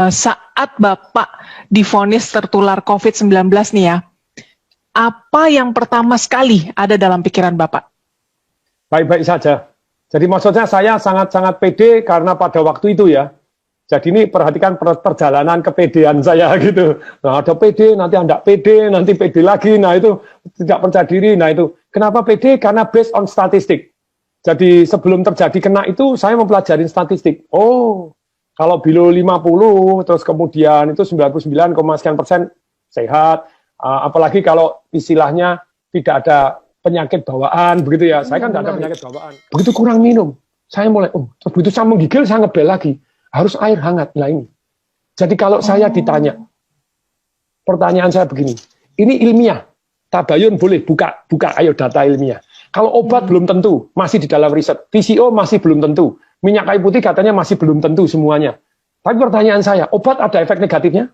Saat Bapak divonis tertular COVID-19 nih ya, apa yang pertama sekali ada dalam pikiran Bapak? Baik-baik saja. Jadi maksudnya saya sangat-sangat pede karena pada waktu itu ya. Jadi ini perhatikan perjalanan kepedean saya gitu. Nah ada pede, nanti tidak pede, nanti pede lagi. Nah itu tidak percaya diri. Nah itu kenapa pede? Karena based on statistik. Jadi sebelum terjadi kena itu saya mempelajari statistik. Oh, kalau below 50, terus kemudian itu 99, sekian persen sehat. Apalagi kalau istilahnya tidak ada penyakit bawaan, begitu ya. Saya kan tidak ada penyakit bawaan. Begitu kurang minum, saya mulai, terus begitu saya menggigil, saya ngebel lagi. Harus air hangat. Nah ini. Jadi kalau saya ditanya, pertanyaan saya begini, ini ilmiah. Tabayun boleh, buka ayo data ilmiah. Kalau obat belum tentu, masih di dalam riset. PCO masih belum tentu. Minyak kayu putih katanya masih belum tentu semuanya. Tapi pertanyaan saya, obat ada efek negatifnya?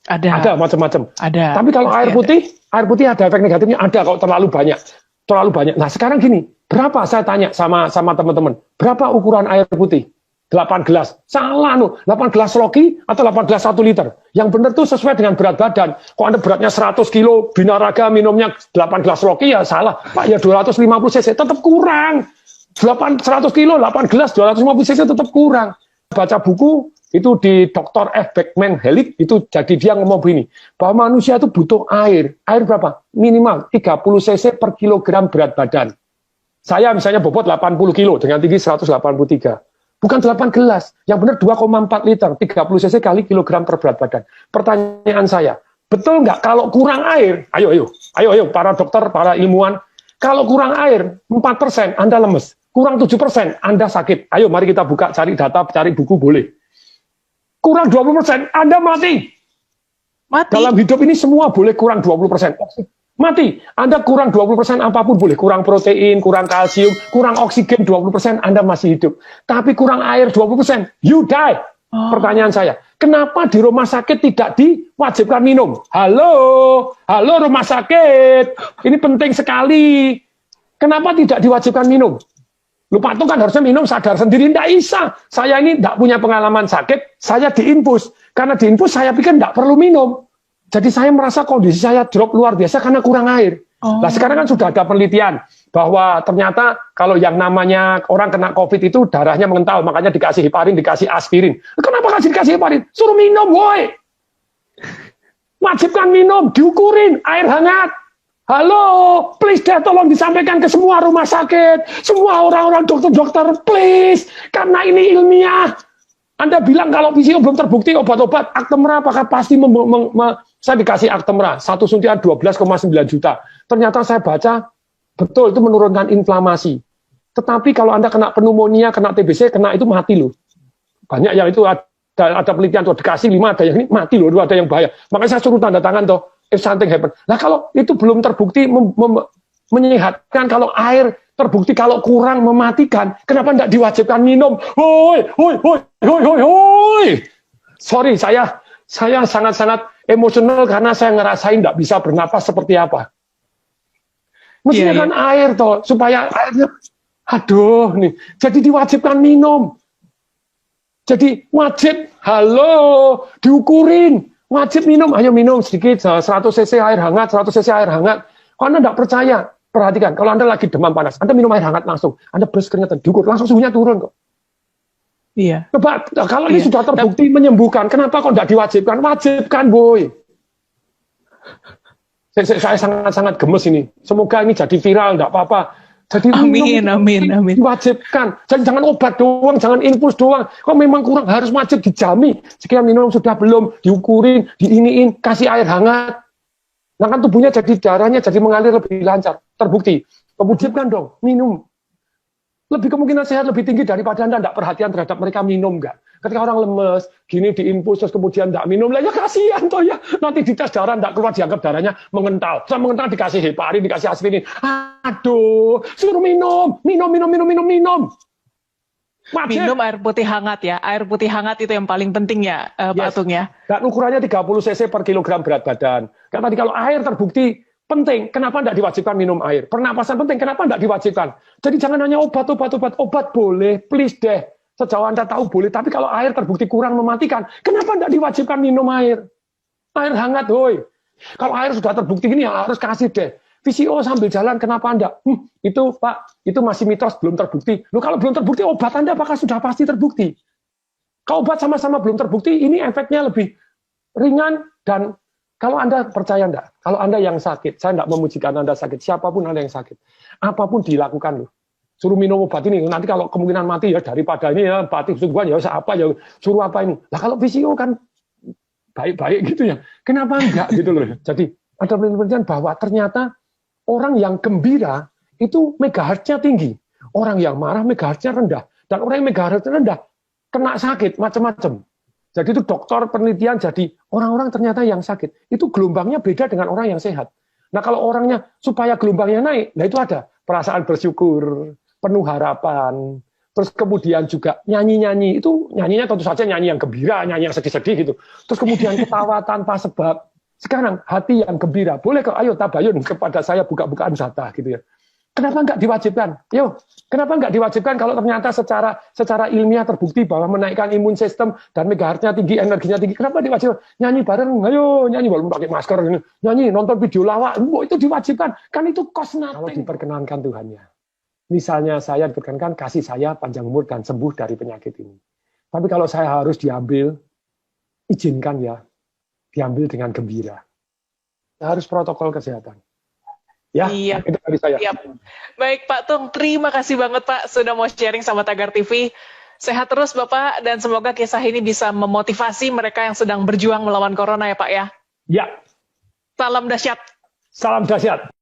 Ada macam-macam. Ada. Tapi kalau air putih ada efek negatifnya? Ada kalau terlalu banyak. Terlalu banyak. Nah sekarang gini, berapa saya tanya sama teman-teman, berapa ukuran air putih? 8 gelas. Salah 8 gelas Loki atau 8 gelas 1 liter. Yang benar tuh sesuai dengan berat badan. Kok Anda beratnya 100 kilo, binaraga minumnya 8 gelas Loki ya salah. Pak ya 250 cc tetap kurang. 100 kilo, 8 gelas, 250 cc tetap kurang. Baca buku itu di Dr. F. Beckman Hellick, itu jadi dia ngomong begini, bahwa manusia itu butuh air. Air berapa? Minimal 30 cc per kilogram berat badan. Saya misalnya bobot 80 kilo dengan tinggi 183. Bukan 8 gelas, yang benar 2,4 liter, 30 cc kali kilogram per berat badan. Pertanyaan saya, betul nggak kalau kurang air, ayo para dokter, para ilmuwan, kalau kurang air 4% Anda lemes, kurang 7% Anda sakit. Ayo mari kita buka, cari data, cari buku boleh. Kurang 20% Anda mati. Dalam hidup ini semua boleh kurang 20%. Mati. Anda kurang 20% apapun boleh. Kurang protein, kurang kalsium, kurang oksigen 20% Anda masih hidup. Tapi kurang air 20%, you die. Pertanyaan saya, kenapa di rumah sakit tidak diwajibkan minum? Halo rumah sakit. Ini penting sekali. Kenapa tidak diwajibkan minum? Lupa itu kan harusnya minum sadar sendiri. Tidak bisa. Saya ini tidak punya pengalaman sakit, saya diinfus. Karena diinfus saya pikir tidak perlu minum. Jadi saya merasa kondisi saya drop luar biasa karena kurang air. Nah sekarang kan sudah ada penelitian bahwa ternyata kalau yang namanya orang kena COVID itu darahnya mengental, makanya dikasih heparin, dikasih aspirin. Kenapa dikasih heparin? Suruh minum, woi. Wajibkan minum, diukurin, air hangat. Halo, please deh tolong disampaikan ke semua rumah sakit, semua orang-orang dokter-dokter, please. Karena ini ilmiah. Anda bilang kalau PCO belum terbukti obat-obat, Actemra apakah pasti saya dikasih Actemra, satu suntian 12,9 juta. Ternyata saya baca, betul itu menurunkan inflamasi. Tetapi kalau Anda kena pneumonia, kena TBC, kena itu mati loh. Banyak yang itu ada penelitian tuh, dikasih 5, ada yang ini mati loh, ada yang bahaya. Makanya saya suruh tanda tangan tuh, if something happen. Nah kalau itu belum terbukti menyehatkan, kalau air terbukti kalau kurang mematikan, kenapa tidak diwajibkan minum? Hoi. Sorry, saya sangat-sangat emosional karena saya ngerasain tidak bisa bernapas seperti apa. Mestinya kan air toh, supaya airnya, aduh nih, jadi diwajibkan minum. Jadi wajib, diukurin, wajib minum, ayo minum sedikit, 100 cc air hangat, 100 cc air hangat. Kalau Anda tidak percaya, perhatikan, kalau Anda lagi demam panas, Anda minum air hangat langsung, Anda beres keringetan, diukur, langsung suhunya turun kok. Iya. Coba, kalau ini sudah terbukti menyembuhkan, kenapa kok tidak diwajibkan? Wajibkan, boy. Saya sangat-sangat gemes ini. Semoga ini jadi viral, tidak apa-apa. Jadi amin. Diwajibkan. Jangan obat doang, jangan infus doang. Kok memang kurang, harus wajib dijamin. Sekian minum sudah belum, diukurin, diiniin, kasih air hangat. Nah kan tubuhnya jadi darahnya jadi mengalir lebih lancar. Terbukti. Wajibkan dong, minum. Lebih kemungkinan sehat lebih tinggi daripada Anda tidak perhatian terhadap mereka minum nggak. Ketika orang lemes, gini diinfus terus kemudian tidak minum, lah ya kasihan toh ya. Nanti dites darah tidak keluar, dianggap darahnya mengental. Setelah mengental dikasih heparin, dikasih aspirin. Aduh, suruh minum. Wajib. Minum air putih hangat ya. Air putih hangat itu yang paling penting ya, Pak Atung ya. Dan ukurannya 30 cc per kilogram berat badan. Karena tadi kalau air terbukti penting, kenapa tidak diwajibkan minum air? Pernapasan penting, kenapa tidak diwajibkan? Jadi jangan hanya obat boleh, please deh. Sejauh Anda tahu boleh, tapi kalau air terbukti kurang mematikan, kenapa tidak diwajibkan minum air? Air hangat, woi. Kalau air sudah terbukti ini ya harus kasih deh. VCO sambil jalan, kenapa Anda? Itu Pak, itu masih mitos, belum terbukti. Loh, kalau belum terbukti, obat Anda apakah sudah pasti terbukti? Kalau obat sama-sama belum terbukti, ini efeknya lebih ringan. Dan kalau Anda percaya enggak, kalau Anda yang sakit, saya enggak memujikan Anda sakit, siapapun Anda yang sakit, apapun dilakukan loh. Suruh minum obat ini, nanti kalau kemungkinan mati ya daripada ini ya, mati sungguhan ya apa ya, suruh apa ini. Lah kalau VCO kan baik-baik gitu ya, kenapa enggak gitu loh. Jadi ada penelitian bahwa ternyata orang yang gembira itu megahertznya tinggi, orang yang marah megahertznya rendah, dan orang yang megahertznya rendah kena sakit macam-macam. Jadi itu dokter penelitian, jadi orang-orang ternyata yang sakit itu gelombangnya beda dengan orang yang sehat. Nah kalau orangnya supaya gelombangnya naik, nah itu ada perasaan bersyukur, penuh harapan, terus kemudian juga nyanyi-nyanyi, itu nyanyinya tentu saja nyanyi yang gembira, nyanyi yang sedih-sedih gitu. Terus kemudian ketawa tanpa sebab. Sekarang hati yang gembira, boleh kok ayo tabayun kepada saya buka-bukaan zata gitu ya. Kenapa nggak diwajibkan? Yo, kenapa nggak diwajibkan kalau ternyata secara ilmiah terbukti bahwa menaikkan imun sistem dan megahertznya tinggi, energinya tinggi, kenapa diwajibkan? Nyanyi bareng, ayo nyanyi walaupun pakai masker, nyanyi, nonton video lawak, itu diwajibkan. Kan itu cost nothing. Kalau diperkenankan Tuhannya. Misalnya saya diperkenankan kasih saya panjang umur dan sembuh dari penyakit ini. Tapi kalau saya harus diambil, izinkan ya, diambil dengan gembira. Harus protokol kesehatan. Ya, Iya. itu dari saya. Iya. Baik Pak Tung, terima kasih banget Pak sudah mau sharing sama Tagar TV. Sehat terus Bapak, dan semoga kisah ini bisa memotivasi mereka yang sedang berjuang melawan corona ya Pak ya. Ya, Salam dahsyat. salam dahsyat.